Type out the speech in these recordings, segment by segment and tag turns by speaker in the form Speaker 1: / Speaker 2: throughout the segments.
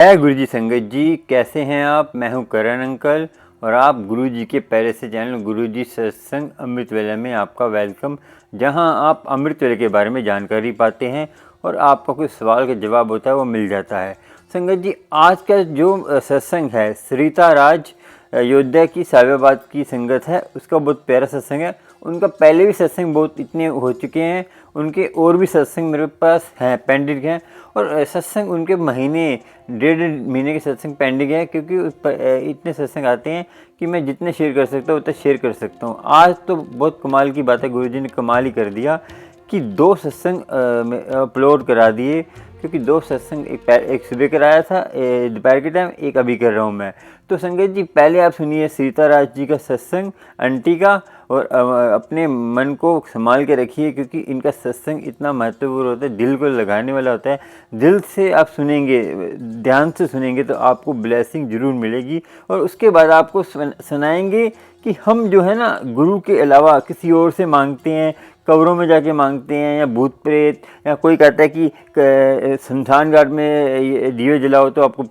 Speaker 1: जय गुरु जी संगत जी, कैसे हैं आप। मैं हूं करण अंकल और आप गुरु जी के प्यारे से चैनल गुरु जी सत्संग अमृत वेला में आपका वेलकम, जहां आप अमृत वेले के बारे में जानकारी पाते हैं और आपका कोई सवाल का जवाब होता है वो मिल जाता है। संगत जी, आज का जो सत्संग है सरिता राज अयोध्या की साहिबाबाद की संगत है, उसका बहुत प्यारा सत्संग है। उनका पहले भी सत्संग बहुत इतने हो चुके हैं, उनके और भी सत्संग मेरे पास हैं, पेंडिंग हैं। और सत्संग उनके महीने डेढ़ महीने के सत्संग पेंडिंग है, क्योंकि इतने सत्संग आते हैं कि मैं जितने शेयर कर सकता हूँ उतना शेयर कर सकता हूँ। आज तो बहुत कमाल की बात है, गुरुजी ने कमाल ही कर दिया कि 2 सत्संग अपलोड करा दिए। क्योंकि 2 सत्संग, एक सुबह कराया था दोपहर के टाइम, एक अभी कर रहा हूँ मैं। तो संगत जी, पहले आप सुनिए सीताराज जी का सत्संग आंटी का, और अपने मन को संभाल के रखिए, क्योंकि इनका सत्संग इतना महत्वपूर्ण होता है, दिल को लगाने वाला होता है। दिल से आप सुनेंगे, ध्यान से सुनेंगे तो आपको ब्लेसिंग जरूर मिलेगी। और उसके बाद आपको सुनाएंगे कि हम जो है ना, गुरु के अलावा किसी और से मांगते हैं, कब्रों में जाके मांगते हैं, या भूत प्रेत, या कोई कहता है कि शमशान घाट में दिए जलाओ तो आपको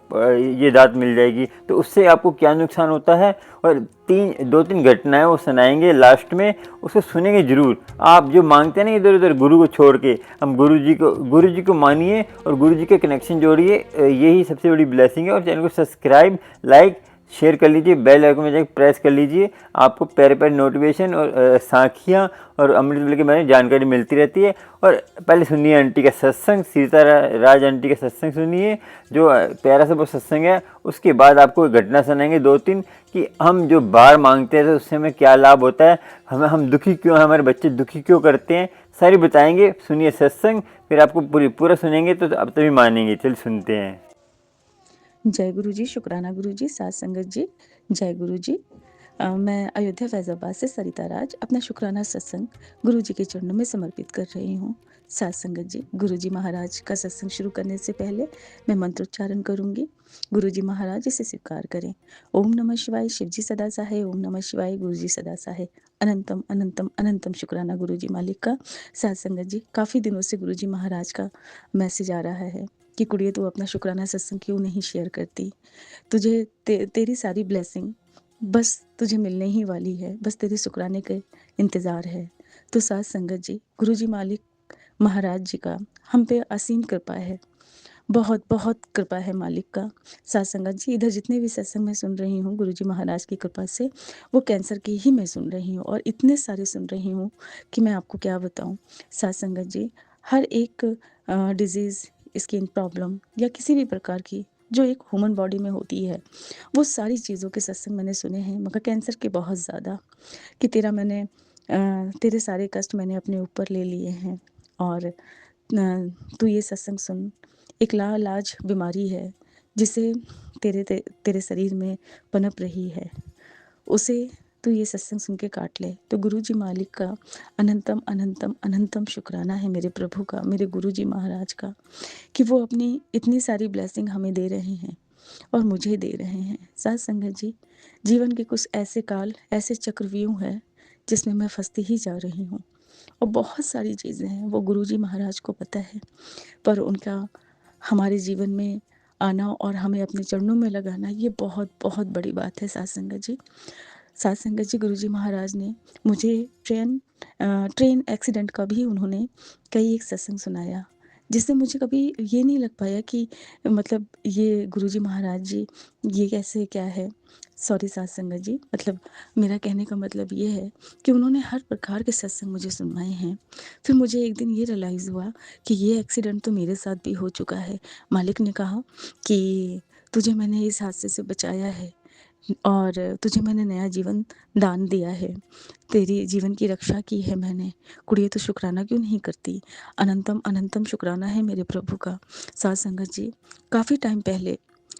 Speaker 1: ये दात मिल जाएगी। तो उससे आपको क्या नुकसान होता है, और 2-3 घटनाएं वो सुनाएंगे लास्ट में, उसको सुनेंगे जरूर। आप जो मांगते हैं ना इधर उधर गुरु को छोड़ के, हम गुरु जी को मानिए और गुरु जी के कनेक्शन जोड़िए, यही सबसे बड़ी ब्लेसिंग है। और चैनल को सब्सक्राइब, लाइक, शेयर कर लीजिए, बेल आइकन में जाकर प्रेस कर लीजिए। आपको प्यारे प्यारे नोटिफिकेशन और साखियाँ और अमृत वेले के बारे में जानकारी मिलती रहती है। और पहले सुनिए आंटी का सत्संग, सीता राज आंटी का सत्संग सुनिए, जो प्यारा सा वो सत्संग है। उसके बाद आपको एक घटना सुनाएंगे 2-3 कि हम जो बाहर मांगते हैं तो उससे हमें क्या लाभ होता है, हम दुखी क्यों हैं, हमारे बच्चे दुखी क्यों करते हैं, सारी बताएंगे। सुनिए सत्संग, फिर आपको पूरा सुनेंगे तो अब तभी मानेंगे। चल सुनते हैं।
Speaker 2: जय गुरु जी, शुक्राना गुरु जी, साथ संगत जी, जय गुरु जी। मैं अयोध्या फैजाबाद से सरिता राज अपना शुक्राना सत्संग गुरु जी के चरणों में समर्पित कर रही हूँ। साथ संगत जी, गुरु जी महाराज का सत्संग शुरू करने से पहले मैं मंत्रोच्चारण करूंगी। गुरु जी महाराज इसे स्वीकार करें। ओम नमः शिवाय, शिव जी सदा सहाय। ओम नमः शिवाय, गुरु जी सदा सहाय। अनंतम अनंतम अनंतम शुक्राना गुरु जी मालिक का। साथ संगत जी, काफ़ी दिनों से गुरु जी महाराज का मैसेज आ रहा है कि कुड़िए तू अपना शुक्राना सत्संग क्यों नहीं शेयर करती, तुझे तेरी सारी ब्लेसिंग बस तुझे मिलने ही वाली है, बस तेरे शुक्राने के इंतज़ार है। तो साथ संगत जी, गुरु जी मालिक महाराज जी का हम पे असीम कृपा है, बहुत बहुत कृपा है मालिक का। साथ संगत जी, इधर जितने भी सत्संग मैं सुन रही हूँ गुरु जी महाराज की कृपा से, वो कैंसर की ही मैं सुन रही हूँ, और इतने सारे सुन रही हूँ कि मैं आपको क्या बताऊँ। साथ संगत जी, हर एक डिजीज़, स्किन प्रॉब्लम या किसी भी प्रकार की जो एक ह्यूमन बॉडी में होती है, वो सारी चीज़ों के सत्संग मैंने सुने हैं, मगर कैंसर के बहुत ज़्यादा, कि तेरे सारे कष्ट मैंने अपने ऊपर ले लिए हैं। और तू ये सत्संग सुन, एक लाइलाज बीमारी है जिसे तेरे शरीर में पनप रही है, उसे तू ये सत्संग सुन के काट ले। तो गुरु जी मालिक का अनंतम अनंतम अनंतम शुक्राना है, मेरे प्रभु का, मेरे गुरु जी महाराज का, कि वो अपनी इतनी सारी ब्लेसिंग हमें दे रहे हैं और मुझे दे रहे हैं। साथ संगत जी, जीवन के कुछ ऐसे काल, ऐसे चक्रव्यूह है जिसमें मैं फंसती ही जा रही हूँ, और बहुत सारी चीज़ें हैं वो गुरु जी महाराज को पता है, पर उनका हमारे जीवन में आना और हमें अपने चरणों में लगाना, ये बहुत बहुत बड़ी बात है। साथ संगत जी, साथ संगत जी, गुरु जी महाराज ने मुझे ट्रेन एक्सीडेंट का भी उन्होंने कई एक सत्संग सुनाया, जिससे मुझे कभी ये नहीं लग पाया कि मतलब ये गुरु जी महाराज जी ये कैसे क्या है। सॉरी साथ संगत जी, मतलब मेरा कहने का मतलब ये है कि उन्होंने हर प्रकार के सत्संग मुझे सुनवाए हैं। फिर मुझे एक दिन ये रियलाइज़ हुआ कि ये एक्सीडेंट तो मेरे साथ भी हो चुका है। मालिक ने कहा कि तुझे मैंने इस हादसे से बचाया है और तुझे मैंने नया जीवन दान दिया है, तेरी जीवन की रक्षा की है मैंने, कुड़िए तो शुक्राना क्यों नहीं करती। अनंतम अनंतम शुक्राना है मेरे प्रभु का। साथ संगत जी, काफ़ी टाइम पहले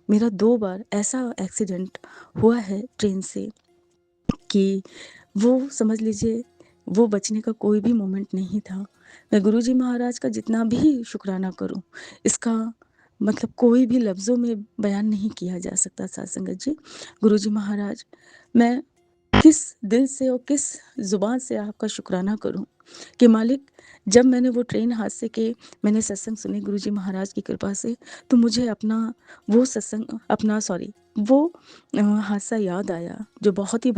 Speaker 2: मेरा 2 बार ऐसा एक्सीडेंट हुआ है ट्रेन से कि वो समझ लीजिए वो बचने का कोई भी मोमेंट नहीं था। मैं गुरु जी महाराज का जितना भी शुक्राना करूं, इसका मतलब कोई भी लफ्ज़ों में बयान नहीं किया जा सकता। साथ संगत जी, गुरु जी महाराज, मैं किस दिल से और किस ज़ुबान से आपका शुक्राना करूं कि मालिक, जब मैंने वो ट्रेन हादसे के मैंने सत्संग सुने गुरुजी महाराज की कृपा से, तो मुझे अपना वो सत्संग अपना सॉरी वो हादसा याद आया जो बहुत ही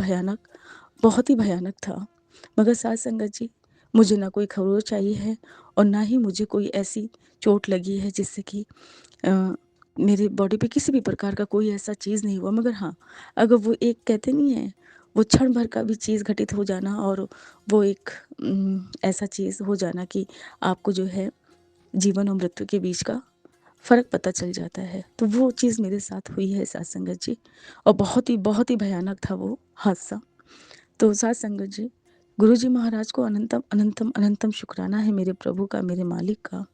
Speaker 2: भयानक था। मगर साथ संगत जी, मुझे ना कोई खरोच आई है और ना ही मुझे कोई ऐसी चोट लगी है जिससे कि अ, मेरे बॉडी पे किसी भी प्रकार का कोई ऐसा चीज़ नहीं हुआ। मगर हाँ, अगर वो एक कहते नहीं है, वो क्षण भर का भी चीज़ घटित हो जाना और वो एक ऐसा चीज़ हो जाना कि आपको जो है जीवन और मृत्यु के बीच का फ़र्क पता चल जाता है। तो वो चीज़ मेरे साथ हुई है साथ संगत जी, और बहुत ही भयानक था वो हादसा। तो साथ संगत जी, गुरुजी महाराज को अनंतम अनंतम अनंतम शुक्राना है मेरे प्रभु का, मेरे मालिक का,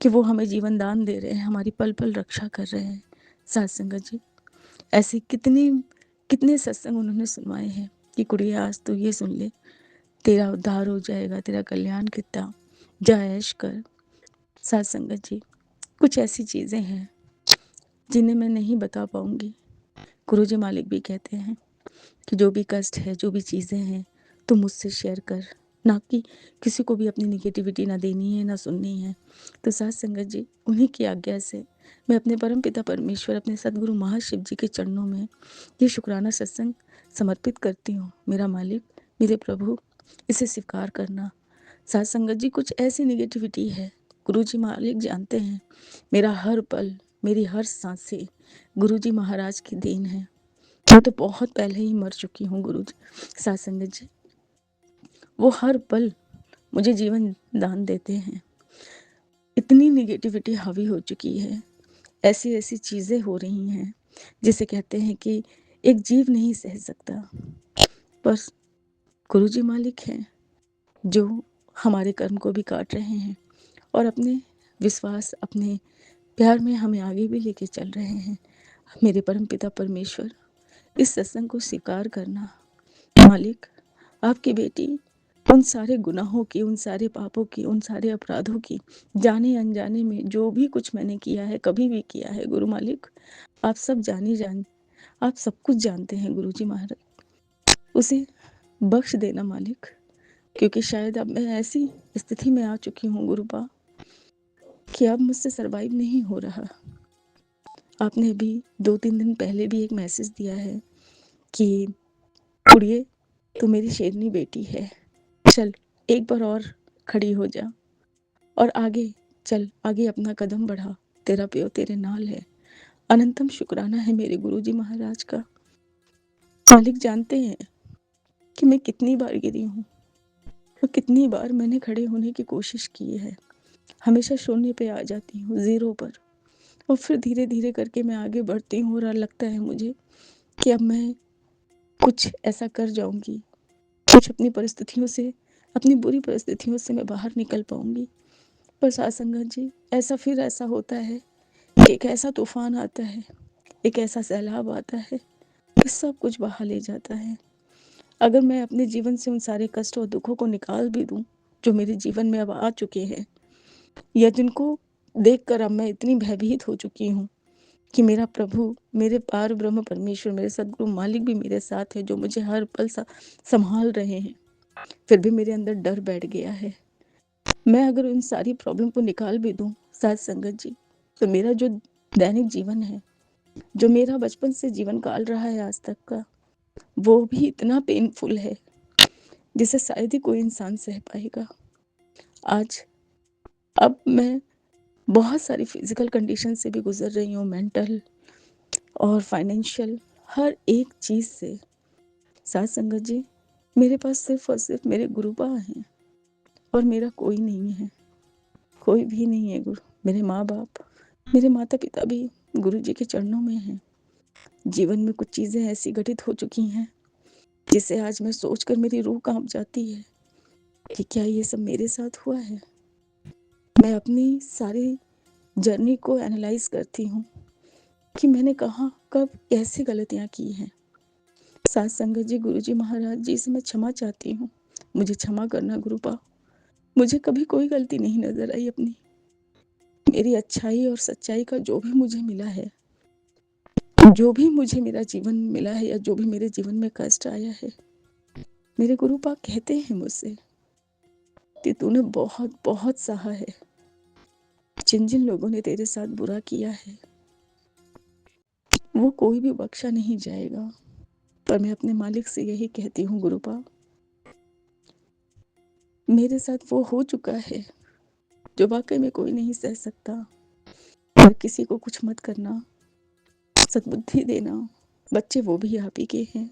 Speaker 2: कि वो हमें जीवन दान दे रहे हैं, हमारी पल पल रक्षा कर रहे हैं। साथ संगत जी, ऐसे कितने सत्संग उन्होंने सुनवाए हैं कि कुड़िया आज तो ये सुन ले, तेरा उद्धार हो जाएगा, तेरा कल्याण कितना, जा ऐश कर। साथ संगत जी, कुछ ऐसी चीज़ें हैं जिन्हें मैं नहीं बता पाऊंगी। गुरुजी मालिक भी कहते हैं कि जो भी कष्ट है, जो भी चीज़ें हैं, तुम मुझसे शेयर कर, ना कि किसी को भी अपनी निगेटिविटी ना देनी है, ना सुननी है। तो साथ संगत जी, उन्हीं की आज्ञा से मैं अपने परम पिता परमेश्वर, अपने सदगुरु महाशिव जी के चरणों में ये शुक्राना सत्संग समर्पित करती हूँ। मेरा मालिक, मेरे प्रभु, इसे स्वीकार करना। साथ संगत जी, कुछ ऐसी निगेटिविटी है, गुरुजी मालिक जानते हैं, मेरा हर पल, मेरी हर सांसें गुरुजी महाराज की देन है। मैं तो बहुत पहले ही मर चुकी हूँ गुरुजी। साथ संगत जी, वो हर पल मुझे जीवन दान देते हैं। इतनी निगेटिविटी हावी हो चुकी है, ऐसी ऐसी चीज़ें हो रही हैं जिसे कहते हैं कि एक जीव नहीं सह सकता। पर गुरुजी मालिक हैं जो हमारे कर्म को भी काट रहे हैं और अपने विश्वास, अपने प्यार में हमें आगे भी लेके चल रहे हैं। मेरे परम पिता परमेश्वर, इस सत्संग को स्वीकार करना। मालिक, आपकी बेटी उन सारे गुनाहों की, उन सारे पापों की, उन सारे अपराधों की, जाने अनजाने में जो भी कुछ मैंने किया है, कभी भी किया है, गुरु मालिक, आप सब आप सब कुछ जानते हैं गुरुजी महाराज। उसे बख्श देना मालिक, क्योंकि शायद अब मैं ऐसी स्थिति में आ चुकी हूँ गुरुपा कि अब मुझसे सरवाइव नहीं हो रहा। आपने अभी 2-3 दिन पहले भी एक मैसेज दिया है कि कुड़िए, तू मेरी शेरनी बेटी है, चल एक बार और खड़ी हो जा और आगे चल, आगे अपना कदम बढ़ा, तेरा प्यो तेरे नाल है। अनंतम शुक्राना है मेरे गुरुजी महाराज का। मालिक जानते हैं कि मैं कितनी बार गिरी हूँ और कितनी बार मैंने खड़े होने की कोशिश की है। हमेशा शून्य पे आ जाती हूँ, ज़ीरो पर, और फिर धीरे धीरे करके मैं आगे बढ़ती हूँ और लगता है मुझे कि अब मैं कुछ ऐसा कर जाऊंगी, कुछ अपनी परिस्थितियों से, अपनी बुरी परिस्थितियों से मैं बाहर निकल पाऊंगी। पर साथ संगत जी, ऐसा होता है कि एक ऐसा तूफान आता है, एक ऐसा सैलाब आता है कि सब कुछ बहा ले जाता है। अगर मैं अपने जीवन से उन सारे कष्ट और दुखों को निकाल भी दूं जो मेरे जीवन में अब आ चुके हैं, या जिनको देखकर अब मैं इतनी भयभीत हो चुकी हूँ कि मेरा प्रभु, मेरे पार ब्रह्म परमेश्वर, मेरे सदगुरु मालिक भी मेरे साथ है, जो मुझे हर पल संभाल रहे हैं, फिर भी मेरे अंदर डर बैठ गया है। मैं अगर उन सारी प्रॉब्लम को निकाल भी दूं साथ संगत जी, तो मेरा जो दैनिक जीवन है, जो मेरा बचपन से जीवन काल रहा है आज तक का, वो भी इतना पेनफुल है जिसे शायद ही कोई इंसान सह पाएगा। आज अब मैं बहुत सारी फिजिकल कंडीशन से भी गुजर रही हूँ, मेंटल और फाइनेंशियल, हर एक चीज़ से। साथ संगत जी, मेरे पास सिर्फ और सिर्फ मेरे गुरुपा हैं और मेरा कोई नहीं है, कोई भी नहीं है गुरु। मेरे माँ बाप, मेरे माता पिता भी गुरु जी के चरणों में हैं। जीवन में कुछ चीज़ें ऐसी घटित हो चुकी हैं जिसे आज मैं सोचकर मेरी रूह कांप जाती है कि क्या ये सब मेरे साथ हुआ है। मैं अपनी सारी जर्नी को एनालाइज करती हूँ कि मैंने कहाँ, कब, कैसे गलतियाँ की हैं। साथ संगत जी, गुरु जी महाराज जी से मैं क्षमा चाहती हूँ। मुझे क्षमा करना गुरुपा। मुझे कभी कोई गलती नहीं नजर आई अपनी। मेरी अच्छाई और सच्चाई का जो भी मुझे मिला है, जो भी मुझे मेरा जीवन मिला है, या जो भी मेरे जीवन में कष्ट आया है, मेरे गुरुपा कहते हैं मुझसे कि तूने बहुत बहुत सहा है। जिन जिन लोगों ने तेरे साथ बुरा किया है वो कोई भी बख्शा नहीं जाएगा। पर मैं अपने मालिक से यही कहती हूँ, गुरुपा, मेरे साथ वो हो चुका है जो वाकई में कोई नहीं सह सकता। और किसी को कुछ मत करना, सद्बुद्धि देना। बच्चे वो भी आप ही के हैं।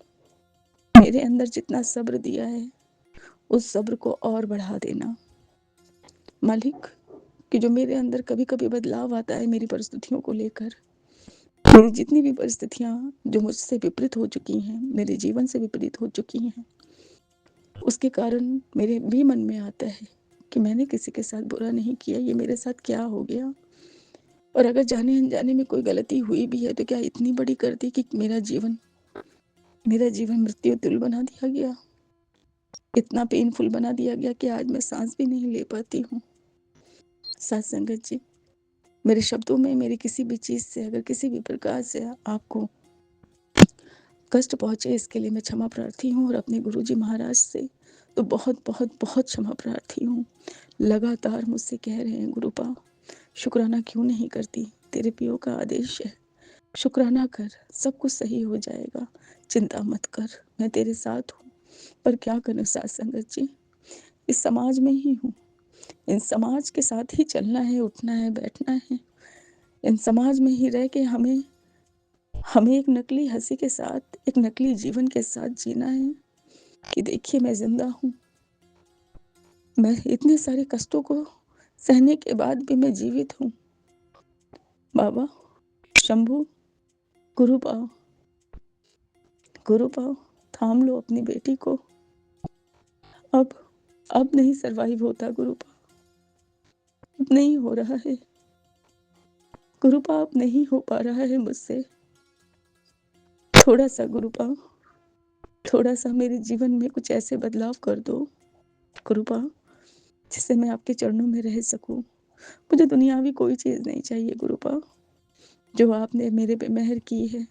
Speaker 2: मेरे अंदर जितना सब्र दिया है उस सब्र को और बढ़ा देना मालिक। कि जो मेरे अंदर कभी कभी बदलाव आता है मेरी परिस्थितियों को लेकर, मेरी जितनी भी परिस्थितियां जो मुझसे विपरीत हो चुकी हैं, मेरे जीवन से विपरीत हो चुकी हैं, उसके कारण मेरे भी मन में आता है कि मैंने किसी के साथ बुरा नहीं किया, ये मेरे साथ क्या हो गया। और अगर जाने अनजाने में कोई गलती हुई भी है तो क्या इतनी बड़ी कर दी कि मेरा जीवन मृत्यु तुल्य बना दिया गया, इतना पेनफुल बना दिया गया कि आज मैं सांस भी नहीं ले पाती हूँ। साथ संगत जी, मेरे शब्दों में मेरी किसी भी चीज से अगर किसी भी प्रकार से आपको कष्ट पहुंचे, इसके लिए मैं क्षमा प्रार्थी हूँ। और अपने गुरुजी महाराज से तो बहुत बहुत बहुत क्षमा प्रार्थी हूँ। लगातार मुझसे कह रहे हैं, गुरुपा शुक्राना क्यों नहीं करती, तेरे पियो का आदेश है, शुक्राना कर, सब कुछ सही हो जाएगा, चिंता मत कर, मैं तेरे साथ हूँ। पर क्या करूँ साथ संगत जी, इस समाज में ही हूँ, इन समाज के साथ ही चलना है, उठना है, बैठना है। इन समाज में ही रह के हमें हमें एक नकली हंसी के साथ, एक नकली जीवन के साथ जीना है कि देखिए मैं जिंदा हूँ। मैं इतने सारे कष्टों को सहने के बाद भी मैं जीवित हूँ। बाबा शंभू, गुरुपाव गुरुपाव थाम लो अपनी बेटी को। अब अब नहीं सरवाइव होता गुरुपाव, अब नहीं हो रहा है गुरुपाव, अब नहीं हो पा रहा है मुझसे। थोड़ा सा गुरुपाव, थोड़ा सा मेरे जीवन में कुछ ऐसे बदलाव कर दो गुरुपाव जिससे मैं आपके चरणों में रह सकूं। मुझे दुनियावी कोई चीज नहीं चाहिए गुरुपाव। जो आपने मेरे पे मेहर की है,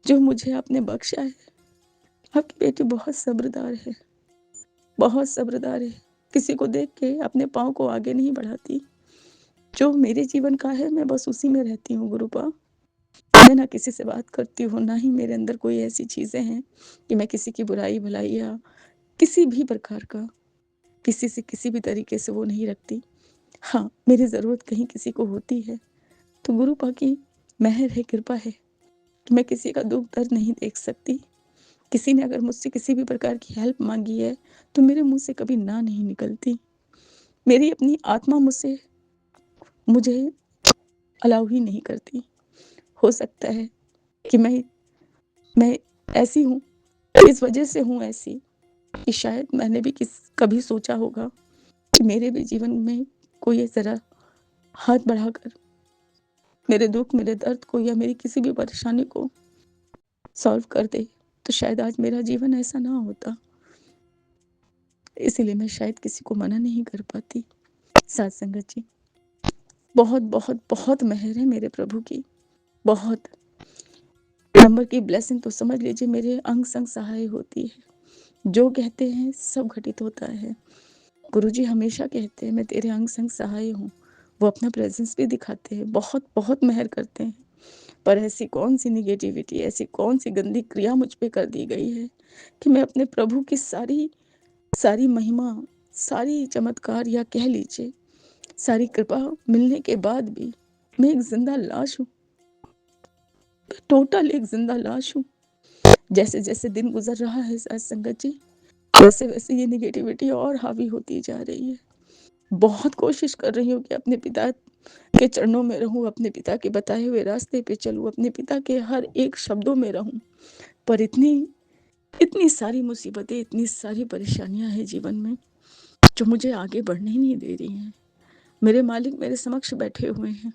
Speaker 2: जो मुझे आपने बख्शा है। आपकी बेटी बहुत सब्रदार है, बहुत सब्रदार है। किसी को देख के अपने पाँव को आगे नहीं बढ़ाती। जो मेरे जीवन का है मैं बस उसी में रहती हूँ गुरुपा। मैं ना किसी से बात करती हूँ, ना ही मेरे अंदर कोई ऐसी चीजें हैं कि मैं किसी की बुराई भलाई या किसी भी प्रकार का किसी से किसी भी तरीके से वो नहीं रखती। हाँ, मेरी जरूरत कहीं किसी को होती है तो गुरुपा की मेहर है, कृपा है कि मैं किसी का दुख दर्द नहीं देख सकती। किसी ने अगर मुझसे किसी भी प्रकार की हेल्प मांगी है तो मेरे मुंह से कभी ना नहीं निकलती। मेरी अपनी आत्मा मुझे अलाउ ही नहीं करती। हो सकता है कि मैं ऐसी हूँ, इस वजह से हूँ ऐसी कि शायद मैंने भी कभी सोचा होगा कि मेरे भी जीवन में कोई जरा हाथ बढ़ाकर मेरे दुख, मेरे दर्द को या मेरी किसी भी परेशानी को सॉल्व कर दे तो शायद आज मेरा जीवन ऐसा ना होता। इसीलिए मैं शायद किसी को मना नहीं कर पाती। साथ संगत जी, बहुत बहुत बहुत मेहर है मेरे प्रभु की, बहुत। नंबर की ब्लेसिंग तो समझ लीजिए मेरे अंग संग सहाय होती है। जो कहते हैं सब घटित होता है। गुरुजी हमेशा कहते हैं मैं तेरे अंग संग सहाय हूँ। वो अपना प्रेजेंस भी दिखाते हैं, बहुत बहुत मेहर करते हैं। पर ऐसी कौन सी निगेटिविटी, ऐसी कौन सी गंदी क्रिया मुझ पे कर दी गई है कि मैं अपने प्रभु की सारी सारी महिमा, सारी चमत्कार या कह लीजिए सारी कृपा मिलने के बाद भी मैं एक जिंदा लाश हूँ, टोटल एक जिंदा लाश हूँ। जैसे जैसे दिन गुजर रहा है साथ संगत जी, वैसे वैसे ये निगेटिविटी और हावी होती जा रही है। बहुत कोशिश कर रही हूँ कि अपने पिता के चरणों में रहूं, अपने पिता के बताए हुए रास्ते पे चलूं, अपने पिता के हर एक शब्दों में रहूं। पर इतनी इतनी सारी मुसीबतें, इतनी सारी परेशानियां हैं जीवन में जो मुझे आगे बढ़ने ही नहीं दे रही हैं। मेरे मालिक मेरे समक्ष बैठे हुए हैं,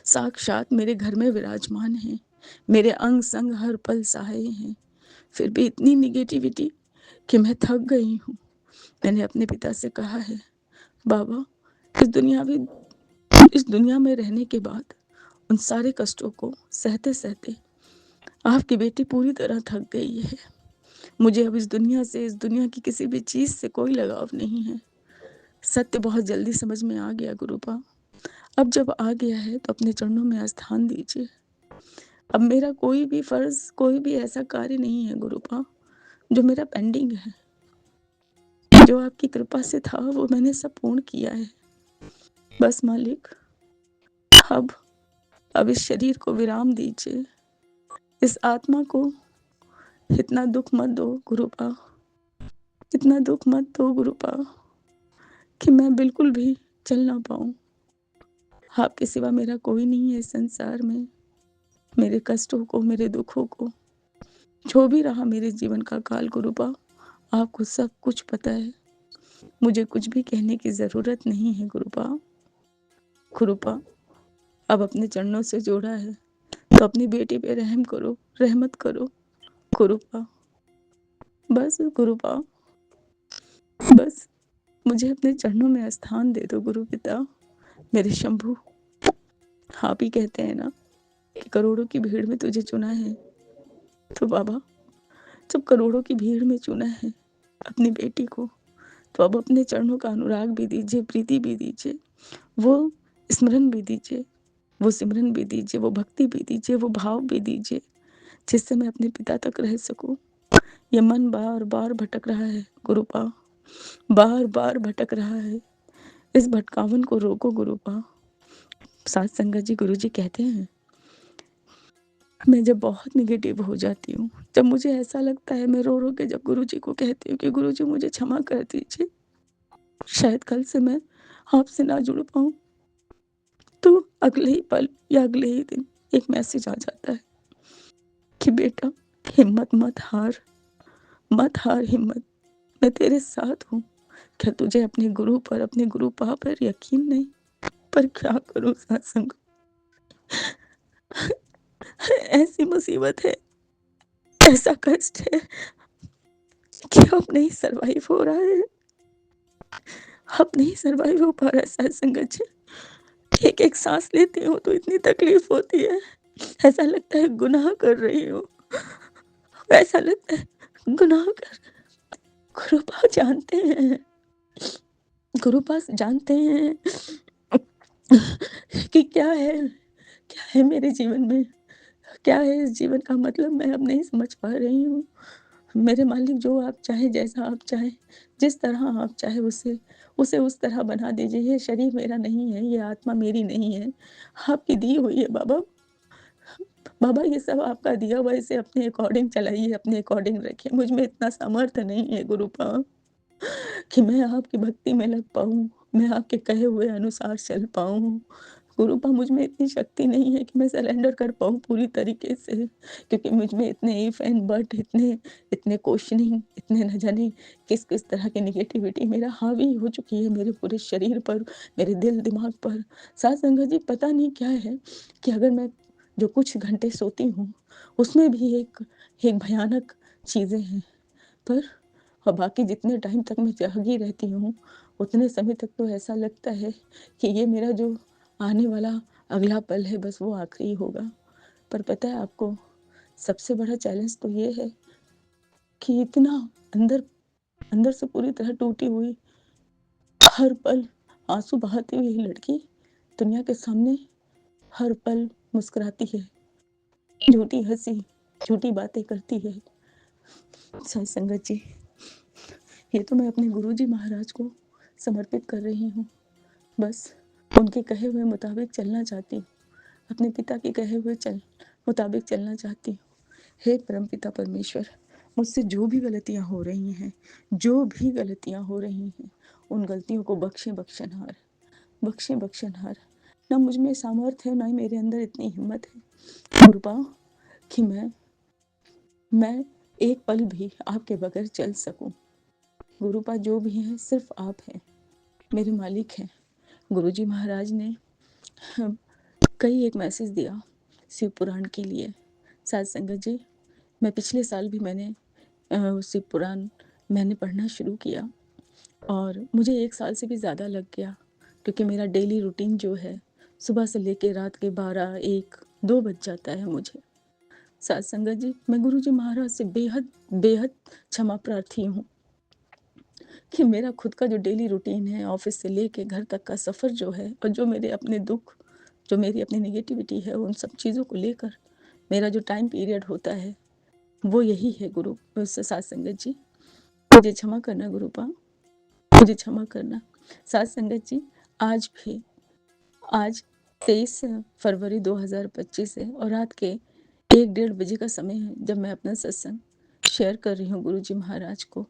Speaker 2: साक्षात मेरे घर में विराजमान हैं, मेरे अंग संग हर पल सहाय हैं। फिर भी इतनी निगेटिविटी कि मैं थक गई हूँ। मैंने अपने पिता से कहा है, बाबा इस दुनिया में रहने के बाद उन सारे कष्टों को सहते सहते आपकी बेटी पूरी तरह थक गई है। मुझे अब इस दुनिया से, इस दुनिया की किसी भी चीज से कोई लगाव नहीं है। सत्य बहुत जल्दी समझ में आ गया गुरुपा। अब जब आ गया है तो अपने चरणों में स्थान दीजिए। अब मेरा कोई भी फ़र्ज़, कोई भी ऐसा कार्य नहीं है गुरुपा, जो मेरा पेंडिंग है। जो आपकी कृपा से था वो मैंने सब पूर्ण किया है। बस मालिक, अब अब इस शरीर को विराम दीजिए। इस आत्मा को इतना दुःख मत दो गुरुपा, इतना दुःख मत दो गुरुपा कि मैं बिल्कुल भी चल ना पाऊँ। आपके सिवा मेरा कोई नहीं है इस संसार में। मेरे कष्टों को, मेरे दुखों को, जो भी रहा मेरे जीवन का काल गुरुपा, आपको सब कुछ पता है। मुझे कुछ भी कहने की ज़रूरत नहीं है गुरुपा। गुरुपा, अब अपने चरणों से जोड़ा है तो अपनी बेटी पे रहम करो, रहमत करो गुरुपा। बस गुरुपा, बस मुझे अपने चरणों में स्थान दे दो गुरु पिता। मेरे शंभू, आप ही कहते हैं ना कि करोड़ों की भीड़ में तुझे चुना है। तो बाबा, जब करोड़ों की भीड़ में चुना है अपनी बेटी को, तो अब अपने चरणों का अनुराग भी दीजिए, प्रीति भी दीजिए, वो स्मरण भी दीजिए, वो सिमरन भी दीजिए, वो भक्ति भी दीजिए, वो भाव भी दीजिए, जिससे मैं अपने पिता तक रह सकूं। ये मन बार बार भटक रहा है गुरुपा, बार बार भटक रहा है। इस भटकावन को रोको गुरुपा। सात संगत जी, गुरु जी कहते हैं, मैं जब बहुत निगेटिव हो जाती हूँ, जब मुझे ऐसा लगता है, मैं रो रो के जब गुरु जी को कहती हूँ कि गुरु जी मुझे क्षमा कर दीजिए, शायद कल से मैं आपसे ना जुड़ पाऊँ, तो अगले ही पल या अगले ही दिन एक मैसेज आ जाता है कि बेटा, हिम्मत मत हार, मत हार हिम्मत, मैं तेरे साथ हूँ। क्या तुझे अपने गुरु पर, अपने गुरुपा पर यकीन नहीं? पर क्या करूँ सत्संग, ऐसी मुसीबत है, ऐसा कष्ट है कि अब नहीं सर्वाइव हो रहा है, अब नहीं सर्वाइव हो पा रहा है सत्संग जी। एक एक सांस लेती हूँ तो इतनी तकलीफ होती है, ऐसा लगता है गुनाह कर रही हूँ, ऐसा लगता है गुनाह कर। गुरुपा जानते हैं, गुरुपा जानते हैं कि क्या है मेरे जीवन में, क्या है इस जीवन का मतलब, मैं अब नहीं समझ पा रही हूँ। मेरे मालिक, जो आप चाहें, जैसा आप चाहें, जिस तरह आप चाहें उसे उस तरह बना दीजिए। ये शरीर मेरा नहीं है, ये आत्मा मेरी नहीं है, आपकी दी हुई है बाबा। बाबा, ये सब आपका दिया हुआ, इसे अपने अकॉर्डिंग चलाइए, अपने अकॉर्डिंग रखिए। मुझ में इतना सामर्थ्य नहीं है गुरुपा कि मैं आपकी भक्ति में लग पाऊँ, मैं आपके कहे हुए अनुसार चल पाऊँ। गुरुपा, मुझ में इतनी शक्ति नहीं है कि मैं सरेंडर कर पाऊँ पूरी तरीके से, क्योंकि मुझ में इतने इफ एंड बट, इतने इतने क्वेश्चनिंग, इतने न जाने किस तरह की नेगेटिविटी मेरा हावी हो चुकी है मेरे पूरे शरीर पर, मेरे दिल दिमाग पर। साथ संगत जी, पता नहीं क्या है कि अगर मैं जो कुछ घंटे सोती हूँ, उसमें भी एक भयानक चीज़ें हैं। पर और बाकी जितने टाइम तक मैं जागी रहती हूँ, उतने समय तक तो ऐसा लगता है कि ये मेरा जो आने वाला अगला पल है, बस वो आखिरी होगा। पर पता है आपको, सबसे बड़ा चैलेंज तो ये है कि इतना अंदर अंदर से पूरी तरह टूटी हुई, हर पल आंसू बहाती हुई लड़की दुनिया के सामने हर पल मुस्कुराती है, झूठी हंसी, झूठी बातें करती है। साई संगत जी, ये तो मैं अपने गुरुजी महाराज को समर्पित कर रही हूँ। बस उनके कहे हुए मुताबिक चलना चाहती हूँ, अपने पिता के कहे हुए मुताबिक चलना चाहती हूँ। हे परमपिता परमेश्वर, मुझसे जो भी गलतियाँ हो रही हैं, जो भी गलतियाँ हो रही हैं, उन गलतियों को बख्शे बख्शनहार, बख्शे बख्शनहार। ना मुझ में सामर्थ्य है, ना ही मेरे अंदर इतनी हिम्मत है कृपा कि मैं एक पल भी आपके बगैर चल सकूं। गुरुपा, जो भी हैं सिर्फ आप हैं, मेरे मालिक हैं। गुरुजी महाराज ने कई एक मैसेज दिया शिव पुराण के लिए। साथ संगत जी, मैं पिछले साल भी मैंने शिव पुराण मैंने पढ़ना शुरू किया और मुझे 1 साल से भी ज़्यादा लग गया, क्योंकि मेरा डेली रूटीन जो है, सुबह से लेके रात के 12, 1, 2 बज जाता है मुझे। साथ संगत जी, मैं गुरुजी महाराज से बेहद बेहद क्षमा प्रार्थी हूँ कि मेरा खुद का जो डेली रूटीन है, ऑफ़िस से लेके घर तक का सफ़र जो है, और जो मेरे अपने दुःख, जो मेरी अपनी नेगेटिविटी है, उन सब चीज़ों को लेकर मेरा जो टाइम पीरियड होता है, वो यही है गुरु साथ संगत जी। मुझे क्षमा करना गुरुपा, मुझे क्षमा करना। साथ संगत जी, आज भी, आज 23 फरवरी 2025 है और रात के 1 डेढ़ बजे का समय है जब मैं अपना सत्संग शेयर कर रही हूँ गुरुजी महाराज को।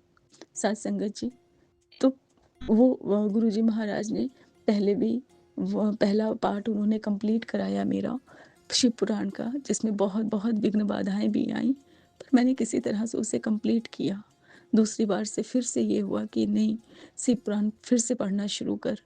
Speaker 2: साथ संगत जी, तो वो गुरुजी महाराज ने पहले भी वो पहला पार्ट उन्होंने कंप्लीट कराया मेरा शिव पुराण का, जिसमें बहुत विघ्न बाधाएं भी आईं, पर मैंने किसी तरह से उसे कंप्लीट किया। दूसरी बार से फिर से ये हुआ कि नहीं, शिव पुराण फिर से पढ़ना शुरू कर,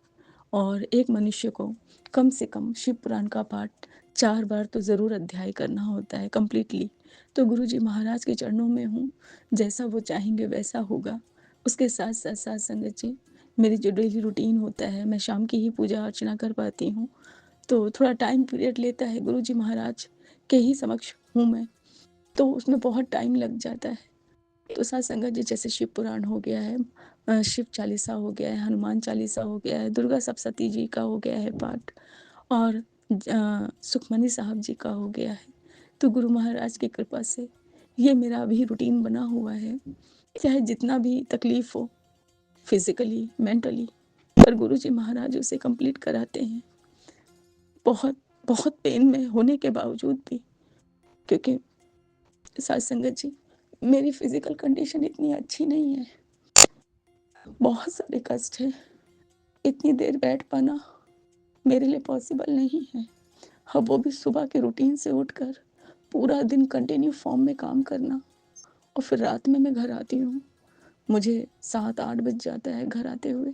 Speaker 2: और एक मनुष्य को कम से कम शिव पुराण का पाठ 4 बार तो ज़रूर अध्याय करना होता है कंप्लीटली। तो गुरुजी महाराज के चरणों में हूँ, जैसा वो चाहेंगे वैसा होगा। उसके साथ साथ साथ संगत जी, मेरी जो डेली रूटीन होता है, मैं शाम की ही पूजा अर्चना कर पाती हूँ, तो थोड़ा टाइम पीरियड लेता है। गुरुजी महाराज के ही समक्ष हूँ मैं, तो उसमें बहुत टाइम लग जाता है। तो साथ संगत जी, जैसे शिव पुराण हो गया है, शिव चालीसा हो गया है, हनुमान चालीसा हो गया है, दुर्गा सप्तशती जी का हो गया है पाठ, और सुखमनी साहब जी का हो गया है। तो गुरु महाराज की कृपा से ये मेरा अभी रूटीन बना हुआ है, चाहे जितना भी तकलीफ हो, फिजिकली, मेंटली, पर गुरुजी महाराज उसे कंप्लीट कराते हैं, बहुत बहुत पेन में होने के बावजूद भी। क्योंकि साथ संगत जी, मेरी फिजिकल कंडीशन इतनी अच्छी नहीं है, बहुत सारे कष्ट है, इतनी देर बैठ पाना मेरे लिए पॉसिबल नहीं है। हाँ, वो भी सुबह के रूटीन से उठकर पूरा दिन कंटिन्यू फॉर्म में काम करना, और फिर रात में मैं घर आती हूँ, मुझे 7-8 बज जाता है घर आते हुए,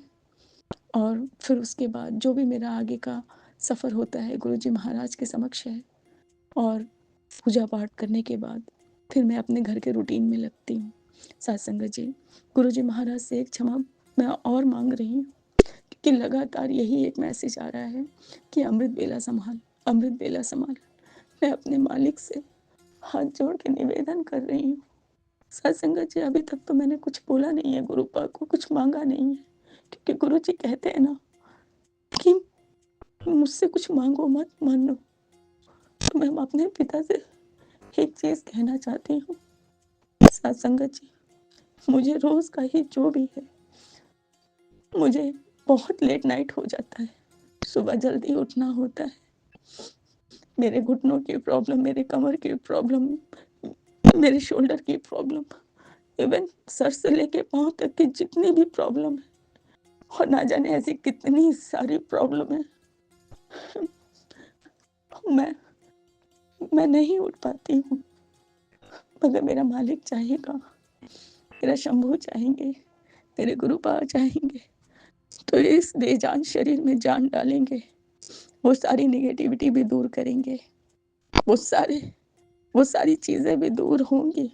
Speaker 2: और फिर उसके बाद जो भी मेरा आगे का सफ़र होता है गुरुजी महाराज के समक्ष है, और पूजा पाठ करने के बाद फिर मैं अपने घर के रूटीन में लगती हूँ। साथ संगत जी, गुरुजी महाराज से एक क्षमा मैं और मांग रही हूँ कि लगातार यही एक मैसेज आ रहा है कि अमृत बेला संभाल, अमृत बेला संभाल। मैं अपने मालिक से हाथ जोड़ के निवेदन कर रही हूँ। साथ संगत जी, अभी तक तो मैंने कुछ बोला नहीं है, गुरुपा को कुछ मांगा नहीं है, क्योंकि गुरु जी कहते हैं ना कि मुझसे कुछ मांगो मत, मानो। तो मैं अपने पिता से एक चीज़ कहना चाहती हूँ, साथ संगत जी, मुझे रोज़ का ही जो भी है, मुझे बहुत लेट नाइट हो जाता है, सुबह जल्दी उठना होता है, मेरे घुटनों की प्रॉब्लम, मेरे कमर की प्रॉब्लम, मेरे शोल्डर की प्रॉब्लम, इवन सर से लेके पाँव तक की जितनी भी प्रॉब्लम है, और ना जाने ऐसी कितनी सारी प्रॉब्लम है, मैं मैं नहीं उठ पाती हूँ। मगर मेरा मालिक चाहेगा, मेरा शंभू चाहेंगे, मेरे गुरुपा चाहेंगे, तो इस बेजान शरीर में जान डालेंगे, वो सारी नेगेटिविटी भी दूर करेंगे, वो सारे वो सारी चीज़ें भी दूर होंगी।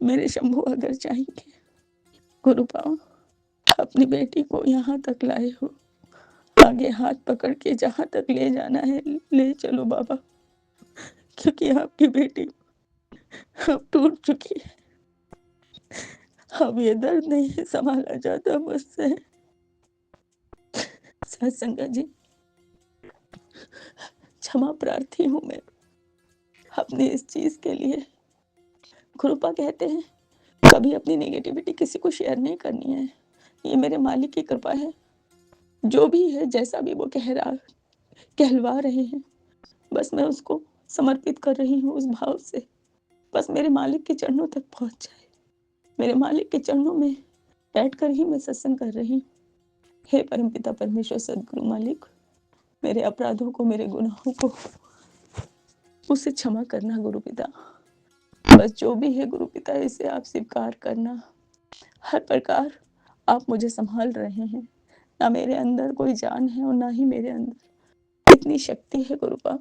Speaker 2: मेरे शंभू अगर चाहेंगे, गुरुपा अपनी बेटी को यहाँ तक लाए हो, आगे हाथ पकड़ के जहाँ तक ले जाना है ले चलो बाबा, क्योंकि आपकी बेटी अब टूट चुकी है, अब ये दर्द नहीं संभाला जाता मुझसे। साथ संगत जी, क्षमा प्रार्थी हूँ मैं अपनी इस चीज़ के लिए। गुरुपा कहते हैं कभी अपनी नेगेटिविटी किसी को शेयर नहीं करनी है, ये मेरे मालिक की कृपा है। जो भी है, जैसा भी वो कहलवा रहे हैं, बस मैं उसको समर्पित कर रही हूँ उस भाव से, बस मेरे मालिक के चरणों तक पहुँच जाए। मेरे मालिक के चरणों में बैठकर ही मैं सत्संग कर रही हूँ। हे परमपिता परमेश्वर सद्गुरु मालिक, मेरे अपराधों को, मेरे गुनाहों को मुझसे क्षमा करना गुरु पिता। बस जो भी है गुरु पिता, इसे आप स्वीकार करना। हर प्रकार आप मुझे संभाल रहे हैं, ना मेरे अंदर कोई जान है और ना ही मेरे अंदर इतनी शक्ति है गुरुपा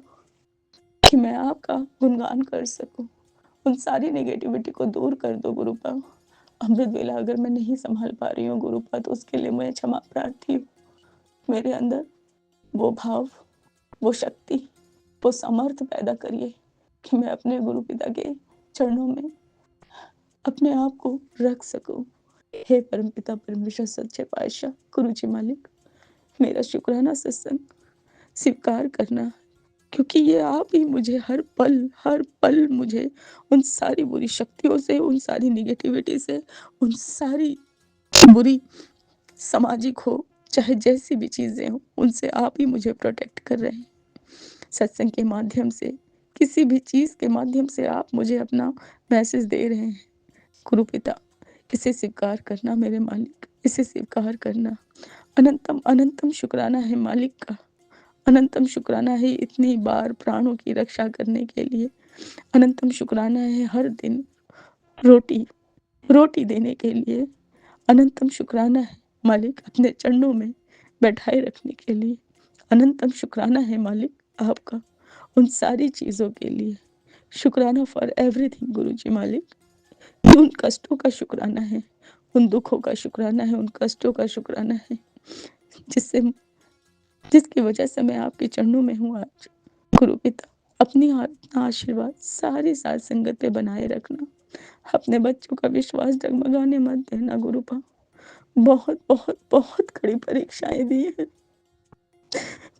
Speaker 2: कि मैं आपका गुणगान कर सकूं। उन सारी नेगेटिविटी को दूर कर दो गुरुपा। अमृत वेला अगर मैं नहीं संभाल पा रही हूँ गुरुपा, तो उसके लिए मैं क्षमा प्रार्थी हूँ। मेरे अंदर वो भाव, वो शक्ति, वो समर्थ पैदा करिए कि मैं अपने गुरु पिता के चरणों में अपने आप को रख सकूं, हे परमपिता परमेश्वर सच्चे पातशाह गुरु जी मालिक, मेरा शुक्राना सत्संग स्वीकार करना, क्योंकि ये आप ही मुझे हर पल मुझे उन सारी बुरी शक्तियों से, उन सारी नेगेटिविटी से, उन सारी बुरी सामाजिक हो, चाहे जैसी भी चीज़ें हों, उनसे आप ही मुझे प्रोटेक्ट कर रहे हैं। सत्संग के माध्यम से, किसी भी चीज़ के माध्यम से आप मुझे अपना मैसेज दे रहे हैं। गुरु पिता, इसे स्वीकार करना मेरे मालिक, इसे स्वीकार करना। अनंतम अनंतम शुक्राना है मालिक का, अनंतम शुक्राना है इतनी बार प्राणों की रक्षा करने के लिए। अनंतम शुक्राना है हर दिन रोटी देने के लिए। अनंतम शुक्राना है मालिक अपने चरणों में बैठाए रखने के लिए। अनंतम शुक्राना है मालिक आपका उन सारी चीज़ों के लिए। शुक्राना फॉर एवरीथिंग गुरु जी मालिक। उन कष्टों का शुक्राना है, उन दुखों का शुक्राना है, उन कष्टों का शुक्राना है जिसकी वजह से मैं आपके चरणों में हूँ आज। गुरु पिता, अपनी आशीर्वाद सारी साथ संगत पे बनाए रखना। अपने बच्चों का विश्वास डगमगाने मत देना गुरु पा। बहुत बहुत बहुत कड़ी परीक्षाएं दी है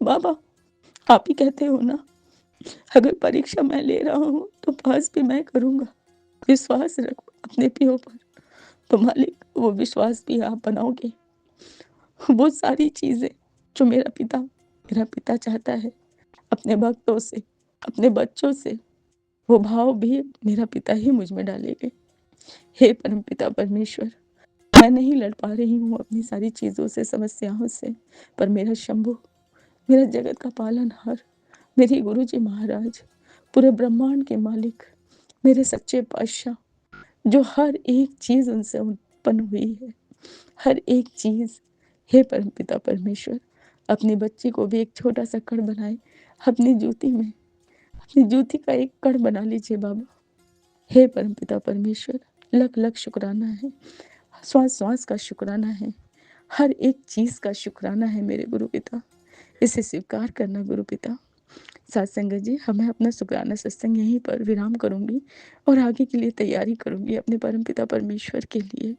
Speaker 2: बाबा। आप ही कहते हो ना, अगर परीक्षा मैं ले रहा हूँ तो पास भी मैं करूँगा। विश्वास रख अपने पियो पर, तो मालिक वो विश्वास भी आप बनाओगे। वो सारी चीज़ें जो मेरा पिता चाहता है अपने भक्तों से, अपने बच्चों से, वो भाव भी मेरा पिता ही मुझ में डालेंगे। हे परमपिता परमेश्वर, मैं नहीं लड़ पा रही हूँ अपनी सारी चीज़ों से, समस्याओं से, पर मेरा शंभु, मेरा जगत का पालनहार, मेरे गुरुजी महाराज, पूरे ब्रह्मांड के मालिक, मेरे सच्चे पातशाह, जो हर एक चीज़ उनसे उत्पन्न हुई है, हर एक चीज़। हे परमपिता परमेश्वर, अपनी बच्ची को भी एक छोटा सा कण बनाए अपनी जूती में, अपनी जूती का एक कण बना लीजिए बाबा। हे परमपिता परमेश्वर, लख लख शुक्राना है, श्वास श्वास का शुक्राना है, हर एक चीज़ का शुक्राना है मेरे गुरु पिता। इसे स्वीकार करना गुरु पिता। साथ संगत जी, हमें अपना शुक्राना सत्संग यहीं पर विराम करूंगी और आगे के लिए तैयारी करूंगी अपने परमपिता परमेश्वर के लिए।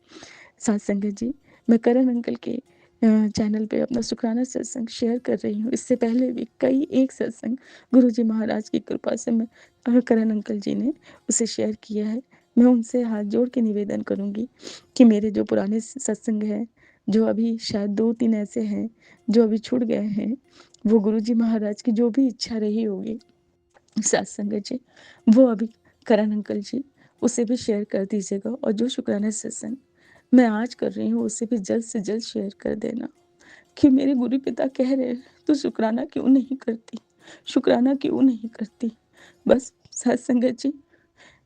Speaker 2: साथ संगत जी, मैं करण अंकल के चैनल पे अपना शुक्राना सत्संग शेयर कर रही हूँ। इससे पहले भी कई एक सत्संग गुरुजी महाराज की कृपा से मैं करण अंकल जी ने उसे शेयर किया है। मैं उनसे हाथ जोड़ के निवेदन करूँगी कि मेरे जो पुराने सत्संग हैं, जो अभी शायद 2-3 ऐसे हैं जो अभी छूट गए हैं, वो गुरुजी महाराज की जो भी इच्छा रही होगी साथ संगत जी, वो अभी करण अंकल जी उसे भी शेयर कर दीजिएगा। और जो शुक्राना सत्संग मैं आज कर रही हूँ उसे भी जल्द से जल्द शेयर कर देना कि मेरे गुरु पिता कह रहे हैं तो शुक्राना क्यों नहीं करती, शुक्राना क्यों नहीं करती। बस साथ संगत जी,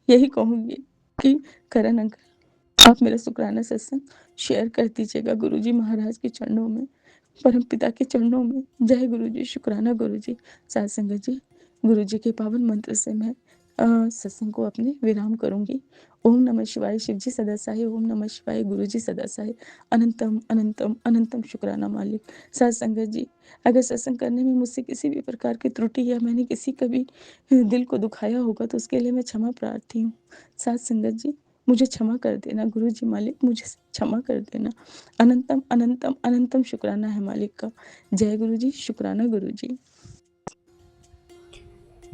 Speaker 2: यही कहूँगी कि करण अंकल, आप मेरा शुक्राना सत्संग शेयर कर दीजिएगा गुरुजी महाराज के चरणों में, परम पिता के चरणों में। जय गुरु जी, शुक्राना गुरु जी। साथ संगत जी, गुरु जी के पावन मंत्र से मैं सत्संग को अपने विराम करूंगी। ओम नमः शिवाय, शिव जी सदा सहाय। ओम नमः शिवाय, गुरु जी सदा सहाय। अनंतम अनंतम अनंतम शुक्राना मालिक। साथ संगत जी, अगर सत्संग करने में मुझसे किसी भी प्रकार की त्रुटि या मैंने किसी का भी दिल को दुखाया होगा तो उसके लिए मैं क्षमा प्रार्थी हूँ। साथ संगत जी, मुझे क्षमा कर देना गुरु जी मालिक, मुझे क्षमा कर देना। अनंतम अनंतम अनंतम शुक्राना है मालिक का। जय गुरु जी, शुक्राना गुरु जी।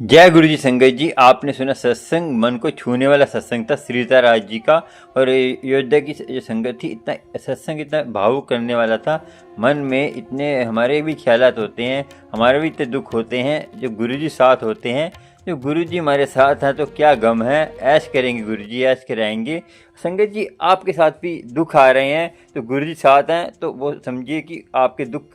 Speaker 1: जय गुरु जी। संगत जी, आपने सुना सत्संग, मन को छूने वाला सत्संग था श्रीता राज जी का। और अयोध्या की जो संगत थी, इतना सत्संग इतना भावुक करने वाला था। मन में इतने हमारे भी ख्यालात होते हैं, हमारे भी इतने दुख होते हैं, जो गुरु जी साथ होते हैं। जो गुरु जी हमारे साथ हैं तो क्या गम है, ऐश करेंगे गुरु जी, ऐश कराएंगे। संगत जी, आपके साथ भी दुख आ रहे हैं तो गुरु जी साथ हैं, तो वो समझिए कि आपके दुख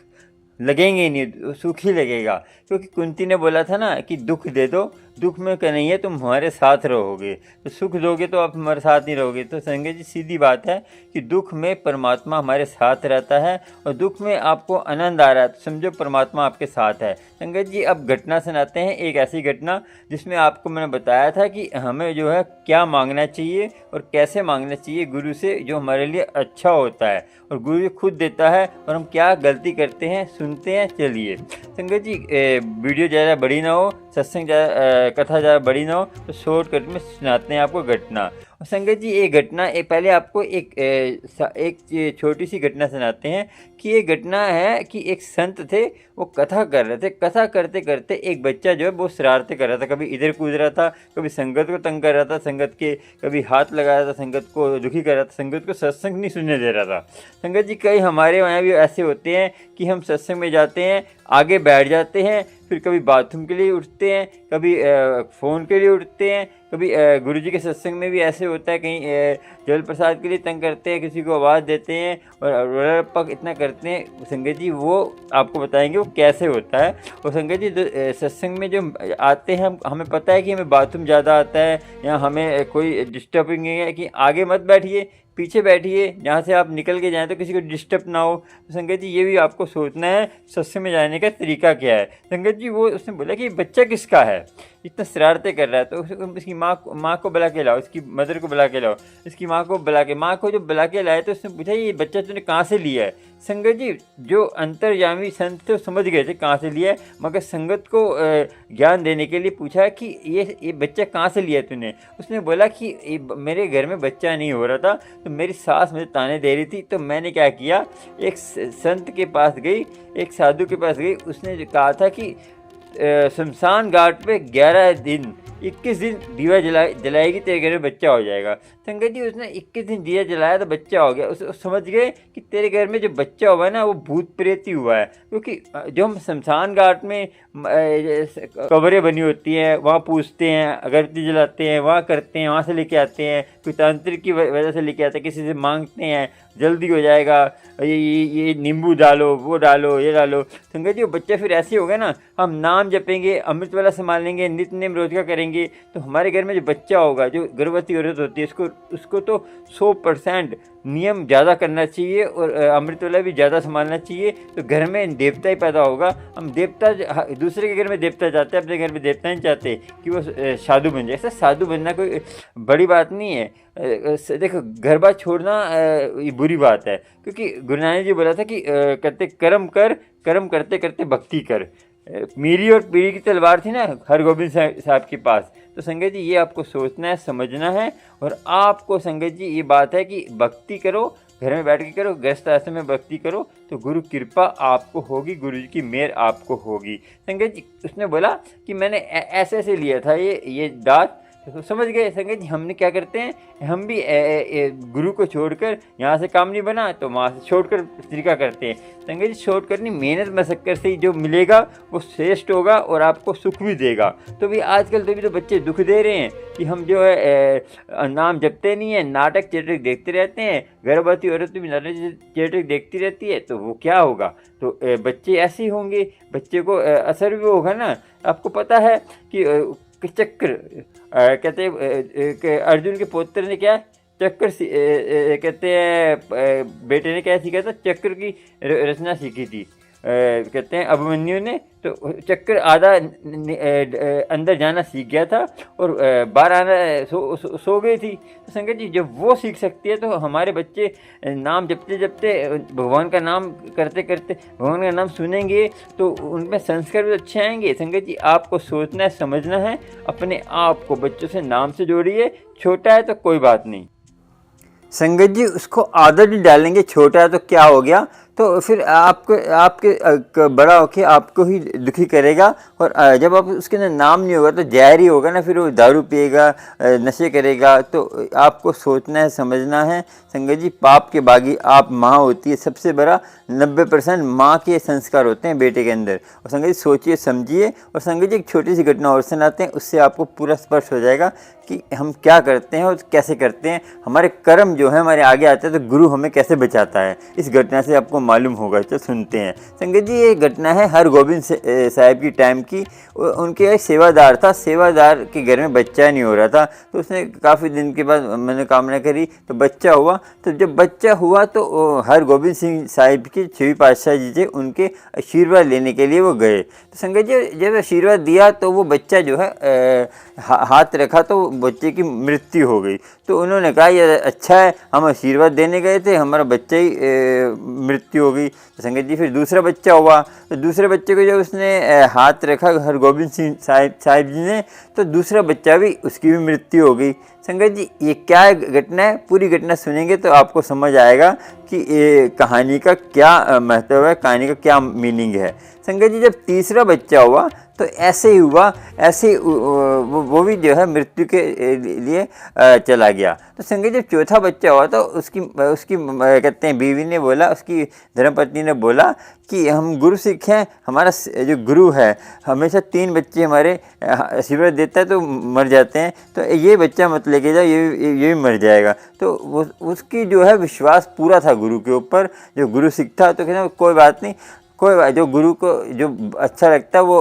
Speaker 1: लगेंगे ही नहीं, सुख ही लगेगा। क्योंकि कुंती ने बोला था ना कि दुख दे दो, दुख में नहीं है तुम हमारे साथ रहोगे, तो सुख दोगे तो आप हमारे साथ नहीं रहोगे। तो संगत जी, सीधी बात है कि दुख में परमात्मा हमारे साथ रहता है, और दुख में आपको आनंद आ रहा है तो समझो परमात्मा आपके साथ है। संगत जी, अब घटना सुनाते हैं, एक ऐसी घटना जिसमें आपको मैंने बताया था कि हमें जो है क्या मांगना चाहिए और कैसे मांगना चाहिए गुरु से, जो हमारे लिए अच्छा होता है और गुरु जी खुद देता है। और हम क्या गलती करते हैं सुनते हैं, चलिए। संगत जी, वीडियो ज़्यादा बड़ी ना हो, सत्संग ज़्यादा कथा ज़्यादा बड़ी ना हो तो शॉर्टकट में सुनाते हैं आपको घटना। और संगत जी ये घटना पहले आपको एक छोटी सी घटना सुनाते हैं कि ये घटना है कि एक संत थे, वो कथा कर रहे थे। कथा करते करते एक बच्चा जो है वो शरारतें कर रहा था, कभी इधर कूद रहा था, कभी संगत को तंग कर रहा था, संगत के कभी हाथ लगा रहा था, संगत को दुखी कर रहा था, संगत को सत्संग नहीं सुनने दे रहा था। संगत जी कई हमारे वहाँ भी ऐसे होते हैं कि हम सत्संग में जाते हैं, आगे बैठ जाते हैं, फिर कभी बाथरूम के लिए उठते हैं, कभी फ़ोन के लिए उठते हैं, कभी गुरुजी के सत्संग में भी ऐसे होता है, कहीं जल प्रसाद के लिए तंग करते हैं, किसी को आवाज़ देते हैं और पक इतना करते हैं। संगत जी वो आपको बताएंगे वो कैसे होता है। और संगत जी सत्संग में जो आते हैं हमें पता है कि हमें बाथरूम ज़्यादा आता है या हमें कोई डिस्टर्बिंग है कि आगे मत बैठिए, पीछे बैठिए, जहाँ से आप निकल के जाएं तो किसी को डिस्टर्ब ना हो। तो संगत जी ये भी आपको सोचना है सत्संग में जाने का तरीका क्या है। संगत जी वो उसने बोला कि बच्चा किसका है, इतना शरारतें कर रहा है, तो इसकी माँ को बुला के लाओ, इसकी मदर को बुला के लाओ, इसकी माँ को बुला के, माँ को जो बुला के लाए तो उसने पूछा ये बच्चा तूने कहाँ से लिया है। संगत जी जो अंतर्यामी संत थे समझ गए थे कहाँ से लिया है, मगर संगत को ज्ञान देने के लिए पूछा कि ये बच्चा कहाँ से लिया तूने। उसने बोला कि मेरे घर में बच्चा नहीं हो रहा था तो मेरी सास मुझे ताने दे रही थी, तो मैंने क्या किया, एक संत के पास गई, एक साधु के पास गई। उसने कहा था कि शमशान घाट पे 21 दिन दिया जलाएगी तेरे घर में बच्चा हो जाएगा। संगत जी उसने 21 दिन दिया जलाया तो बच्चा हो गया। उस समझ गए कि तेरे घर में जो बच्चा हुआ है ना वो भूत प्रेत ही हुआ है, क्योंकि जो हम शमशान घाट में कब्रें बनी होती हैं वहाँ पूछते हैं, अगरबत्ती जलाते हैं, वहाँ करते हैं, वहाँ से लेके आते हैं, कोई तांत्रिक की वजह से लेके आते हैं, किसी से मांगते हैं जल्दी हो जाएगा, ये नींबू डालो, वो डालो, ये डालो। संगत जी वो बच्चा फिर ऐसे हो गया ना, हम नाम जपेंगे, अमृत वाला संभालेंगे, नित्य नेम रोज का करेंगे, तो हमारे घर में जो बच्चा होगा, जो गर्भवती औरत होती है, उसको तो 100% नियम ज़्यादा करना चाहिए और अमृत वाला भी ज़्यादा संभालना चाहिए, तो घर में देवता ही पैदा होगा। हम देवता दूसरे के घर में देवता चाहते हैं, अपने घर में देवता नहीं चाहते कि वो साधु बन जाए। ऐसा साधु बनना कोई बड़ी बात नहीं है। देखो घर बार छोड़ना ये बुरी बात है, क्योंकि गुरु नानक जी बोला था कि कहते कर्म करते करते भक्ति कर। मेरी और पीढ़ी की तलवार थी ना हरगोबिंद साहब के पास। तो संगत जी ये आपको सोचना है, समझना है, और आपको संगत जी ये बात है कि भक्ति करो, घर में बैठ के करो, गृहस्थ आश्रम में भक्ति करो तो गुरु कृपा आपको होगी, गुरु जी की मेहर आपको होगी। संगत जी उसने बोला कि मैंने ऐसे लिया था ये दात, तो समझ गए। संगत जी हमने क्या करते हैं, हम भी गुरु को छोड़कर यहाँ से काम नहीं बना तो वहाँ से छोड़कर तरीका करते हैं। संगत जी छोड़ करनी मेहनत मशक्कत से जो मिलेगा वो श्रेष्ठ होगा और आपको सुख भी देगा। तो भी आजकल तो भी तो बच्चे दुख दे रहे हैं कि हम जो है नाम जपते नहीं है, नाटक चेटक देखते रहते हैं, गर्भवती औरत भी नाटक चेटक देखती रहती है, तो वो क्या होगा, तो बच्चे ऐसे ही होंगे, बच्चे को असर भी होगा ना। आपको पता है कि चक्र कहते हैं अर्जुन के पुत्र ने क्या चक्र कहते हैं बेटे ने क्या सीखा था, चक्र की रचना सीखी थी। कहते हैं अभिमन्यु ने तो चक्र आधा अंदर जाना सीख गया था और बाहर आना सो गई थी। तो संगत जी जब वो सीख सकती है तो हमारे बच्चे नाम जपते जपते भगवान का नाम करते करते भगवान का नाम सुनेंगे तो उनमें संस्कार भी अच्छे आएंगे। संगत जी आपको सोचना है, समझना है, अपने आप को बच्चों से नाम से जोड़िए। छोटा है तो कोई बात नहीं संगत जी, उसको आदत ही डालेंगे, छोटा है तो क्या हो गया, तो फिर आपके बड़ा होके आपको ही दुखी करेगा। और जब आप उसके अंदर नाम नहीं होगा तो जहर ही होगा ना, फिर वो दारू पिएगा, नशे करेगा। तो आपको सोचना है, समझना है संगत जी, पाप के बागी आप माँ होती है, सबसे बड़ा 90% माँ के संस्कार होते हैं बेटे के अंदर। और संगत जी सोचिए समझिए। और संगत जी एक छोटी सी घटना और सुनाते हैं, उससे आपको पूरा स्पष्ट हो जाएगा कि हम क्या करते हैं और कैसे करते हैं, हमारे कर्म जो है हमारे आगे आते हैं तो गुरु हमें कैसे बचाता है। इस घटना से आपको मालूम होगा, तो सुनते हैं। संगत जी ये घटना है हरगोबिंद साहब की टाइम की। उनके एक सेवादार था, सेवादार के घर में बच्चा नहीं हो रहा था, तो उसने काफ़ी दिन के बाद मनोकामना करी तो बच्चा हुआ। तो जब बच्चा हुआ तो हरगोबिंद सिंह साहिब के 6वीं पातशाह जी थे, उनके आशीर्वाद लेने के लिए वो गए। तो संगत जी जब आशीर्वाद दिया तो वो बच्चा जो है हाथ रखा तो बच्चे की मृत्यु हो गई। तो उन्होंने कहा ये अच्छा है, हम आशीर्वाद देने गए थे, हमारा बच्चा ही मृत्यु मृत्यु हो गई। तो संगत जी फिर दूसरा बच्चा हुआ, तो दूसरे बच्चे को जब उसने हाथ रखा हरगोबिंद सिंह साहिब जी ने, तो दूसरा बच्चा भी, उसकी भी मृत्यु हो गई। संगत जी ये क्या घटना है, पूरी घटना सुनेंगे तो आपको समझ आएगा कि ये कहानी का क्या महत्व है, कहानी का क्या मीनिंग है। संगत जी जब तीसरा बच्चा हुआ तो ऐसे ही हुआ, ऐसे ही वो भी जो है मृत्यु के लिए चला गया। तो संगत जब चौथा बच्चा हुआ तो उसकी कहते हैं बीवी ने बोला, उसकी धर्मपत्नी ने बोला कि हम गुरु सिख हैं, हमारा जो गुरु है हमेशा 3 बच्चे हमारे आशीर्वाद देता है तो मर जाते हैं, तो ये बच्चा मत लेके जाओ, ये भी मर जाएगा। तो उसकी जो है विश्वास पूरा था गुरु के ऊपर, जो गुरु सिख था। तो कहना कोई बात नहीं, जो गुरु को जो अच्छा लगता है वो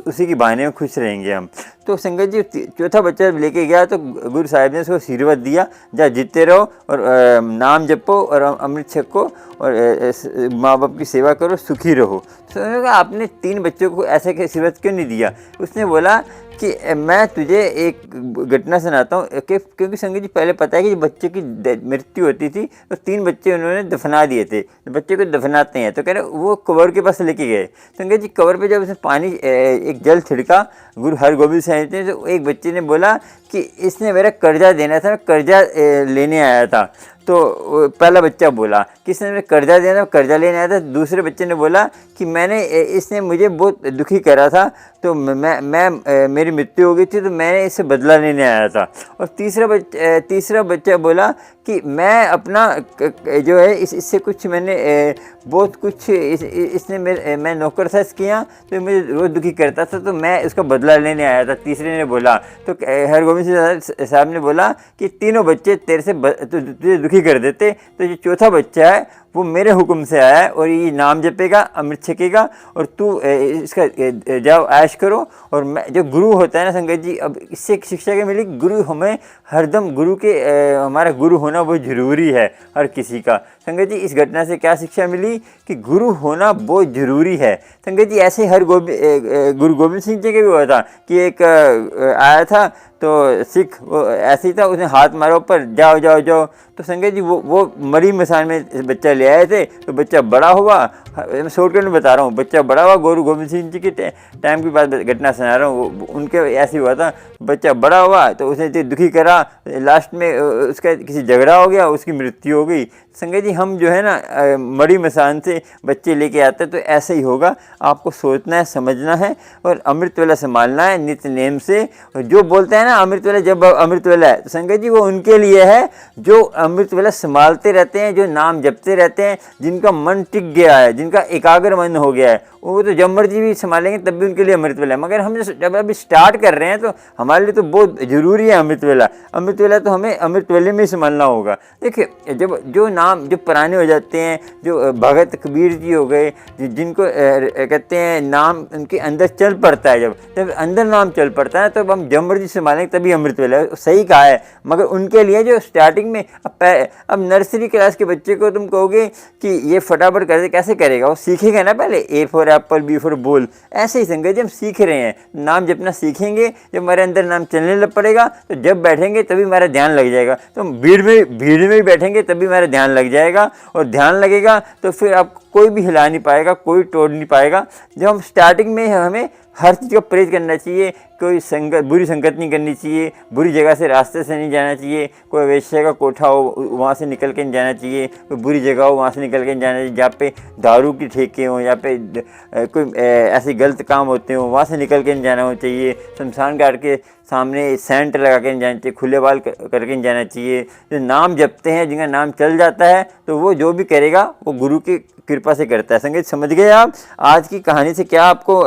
Speaker 1: उसी की बहाने में खुश रहेंगे हम। तो संगत जी चौथा बच्चा लेके गया तो गुरु साहिब ने उसको आशीर्वाद दिया, जा जीते रहो और नाम जपो और अमृत छको और माँ बाप की सेवा करो, सुखी रहो। तो उन्होंने कहा आपने 3 बच्चों को ऐसे आशीर्वाद क्यों नहीं दिया? उसने बोला कि मैं तुझे एक घटना सुनाता हूँ, क्योंकि संगत जी पहले पता है कि बच्चे की मृत्यु होती थी तो 3 बच्चे उन्होंने दफना दिए थे। तो बच्चे को दफनाते हैं तो कह रहे वो कबर के पास लेके गए। संगत जी कबर पे जब उसने पानी एक जल छिड़का गुरु हरगोबिंद साहिब ने, तो एक बच्चे ने बोला कि इसने मेरा कर्जा देना था, मैं कर्जा लेने आया था। तो पहला बच्चा बोला कि इसने मेरा कर्जा देना, कर्जा लेने आया था। दूसरे बच्चे ने बोला कि इसने मुझे बहुत दुखी करा था, तो मेरी मृत्यु हो गई थी तो मैंने इससे बदला लेने आया था। और तीसरा बच्चा बोला कि मैं अपना जो है इससे कुछ मैंने बहुत कुछ इसने मैं नौकर था इसके यहाँ, तो मुझे रोज़ दुखी करता था तो मैं इसका बदला लेने आया था, तीसरे ने बोला। तो हरगोबिंद सिंह साहब ने बोला कि तीनों बच्चे तेरे से तुझे दुखी कर देते, तो जो चौथा बच्चा है वो मेरे हुक्म से आया है और ये नाम जपेगा, अमृत छकेगा और तू इसका जाओ ऐश करो। और मैं जो गुरु होता है ना संगत जी, अब इससे एक शिक्षा क्या मिली, गुरु हमें हरदम गुरु के हमारा गुरु होना बहुत ज़रूरी है हर किसी का। संगत जी इस घटना से क्या शिक्षा मिली कि गुरु होना बहुत ज़रूरी है। संगत जी ऐसे हर गुरु गोबिंद सिंह जी के भी हुआ था कि एक आया था तो सिख वो ऐसे ही था, उसने हाथ मारा ऊपर, जाओ जाओ जाओ। तो संगत जी वो मरी मसान में बच्चा ले आए थे, तो बच्चा बड़ा हुआ, मैं शॉर्टकट में बता रहा हूँ, बच्चा बड़ा हुआ, गुरु गोबिंद सिंह जी के टाइम की बात घटना सुना रहा हूँ, उनके ऐसे हुआ था। बच्चा बड़ा हुआ तो उसने दुखी करा, लास्ट में उसका किसी झगड़ा हो गया, उसकी मृत्यु हो गई। संगत जी हम जो है ना मरी मसान से बच्चे लेके आते हैं, तो ऐसे ही होगा। आपको सोचना है, समझना है और अमृत वेला संभालना है नित्य नेम से। जो बोलते हैं ना अमृत वेला, जब अमृत वेला है, तो संगत जी वो उनके लिए है जो अमृत वेला संभालते रहते हैं, जो नाम जपते रहते हैं, जिनका मन टिक गया है, जिनका एकाग्र मन हो गया है, वो तो जब मर्जी भी संभालेंगे तब भी उनके लिए अमृत वेला है। मगर हम जब अभी स्टार्ट कर रहे हैं तो हमारे लिए तो बहुत ज़रूरी है अमृत वेला। अमृत वेला तो हमें अमृत वेले में ही संभालना होगा। देखिए जब जो नाम जो पुराने हो जाते हैं, जो भगत कबीर जी हो गए, जिनको कहते हैं नाम उनके अंदर चल पड़ता है, जब अंदर नाम चल पड़ता है तो हम जब मर्जी संभालेंगे तभी अमृत वेला है, सही कहा है। मगर उनके लिए जो स्टार्टिंग में अब नर्सरी क्लास के बच्चे को तुम कहोगे कि ये फटाफट कर दे, कैसे करेगा? वो सीखेगा ना पहले, A for apple, B for ball. ऐसे ही संगत जी हम सीख रहे हैं, नाम जपना सीखेंगे, जब हमारे अंदर नाम चलने लग पड़ेगा तो जब बैठेंगे तभी हमारा ध्यान लग जाएगा। तो हम भीड़ में भी बैठेंगे तभी हमारा ध्यान लग जाएगा, और ध्यान लगेगा तो फिर आप कोई भी हिला नहीं पाएगा, कोई तोड़ नहीं पाएगा। जब हम स्टार्टिंग में हमें हर चीज़ का परहेज करना चाहिए, कोई बुरी संगत नहीं करनी चाहिए, बुरी जगह से रास्ते से नहीं जाना चाहिए, कोई वेश्या का कोठा हो वहाँ से निकल के नहीं जाना चाहिए, कोई बुरी जगह हो वहाँ से निकल के नहीं जाना चाहिए, जहाँ पे दारू की ठेके हों, यहाँ पे कोई ऐसे गलत काम होते हों वहाँ से निकल के नहीं जाना चाहिए, शमशान घाट के सामने सेंट लगा के नहीं जाना चाहिए, खुले बाल करके नहीं जाना चाहिए। जो नाम जपते हैं, जिनका नाम चल जाता है, तो वो जो भी करेगा वो गुरु की कृपा से करता है। संगत समझ गए आप आज की कहानी से क्या आपको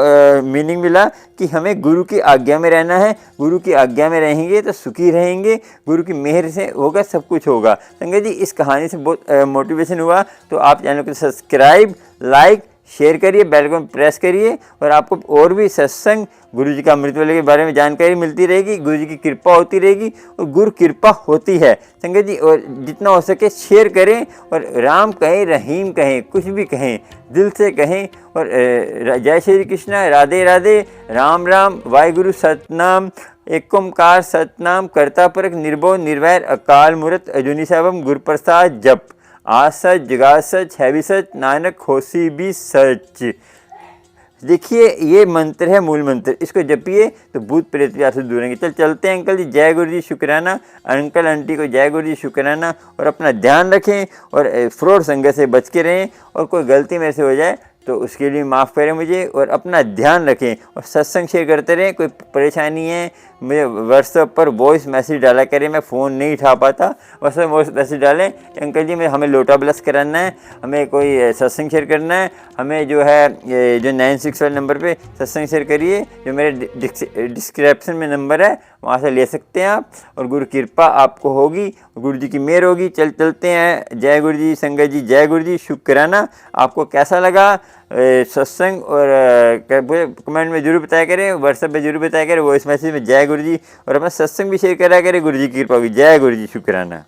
Speaker 1: मीनिंग मिला कि हमें गुरु की आज्ञा में रहना है, गुरु की आज्ञा में रहेंगे तो सुखी रहेंगे, गुरु की मेहर से होगा, सब कुछ होगा। संगत जी इस कहानी से बहुत मोटिवेशन हुआ, तो आप चैनल को सब्सक्राइब, लाइक, शेयर करिए, बेल को प्रेस करिए, और आपको और भी सत्संग, गुरु जी का अमृत वेले के बारे में जानकारी मिलती रहेगी, गुरु जी की कृपा होती रहेगी, और गुरु कृपा होती है। संगत जी और जितना हो सके शेयर करें, और राम कहें, रहीम कहें, कुछ भी कहें, दिल से कहें। और जय श्री कृष्ण, राधे राधे, राम राम, वाहिगुरु सतनाम, एक ओंकार सतनाम, करता पुरख निर्भव निर्वैर अकाल मूरत अजूनी साहब गुरप्रसाद जप। आज सच, जगा सच, है भी सच, नानक होसी भी सच। देखिए ये मंत्र है, मूल मंत्र, इसको जपिए तो भूत प्रेत भी आपसे दूर रहेंगे। चलते हैं अंकल जी, जय गुरु जी, शुक्राना। अंकल आंटी को जय गुरु जी, शुक्राना। और अपना ध्यान रखें और फ्रॉड संगत से बच के रहें। और कोई गलती मेरे से हो जाए तो उसके लिए माफ़ करें मुझे, और अपना ध्यान रखें और सत्संग शेयर करते रहें। कोई परेशानी है मुझे व्हाट्सएप पर वॉइस मैसेज डाला करें, मैं फ़ोन नहीं उठा पाता, व्हाट्सएप वॉइस मैसेज डालें कि अंकल जी हमें लोटा ब्लस कराना है, हमें कोई सत्संग शेयर करना है, हमें जो है ये जो 96 वाले नंबर पे सत्संग शेयर करिए, जो मेरे डिस्क्रिप्शन में नंबर है वहाँ से ले सकते हैं आप। और गुरु कृपा आपको होगी, गुरु जी की मेहर होगी। चलते हैं। जय गुरु जी, संगत जी जय गुरु जी, शुक्राना। आपको कैसा लगा सत्संग, और कमेंट में जरूर बताया करें, व्हाट्सएप में जरूर बताया करें, वॉइस मैसेज में जय गुरु जी, और अपना सत्संग भी शेयर करा करें। गुरु जी की कृपा होगी। जय गुरु जी, शुक्राना।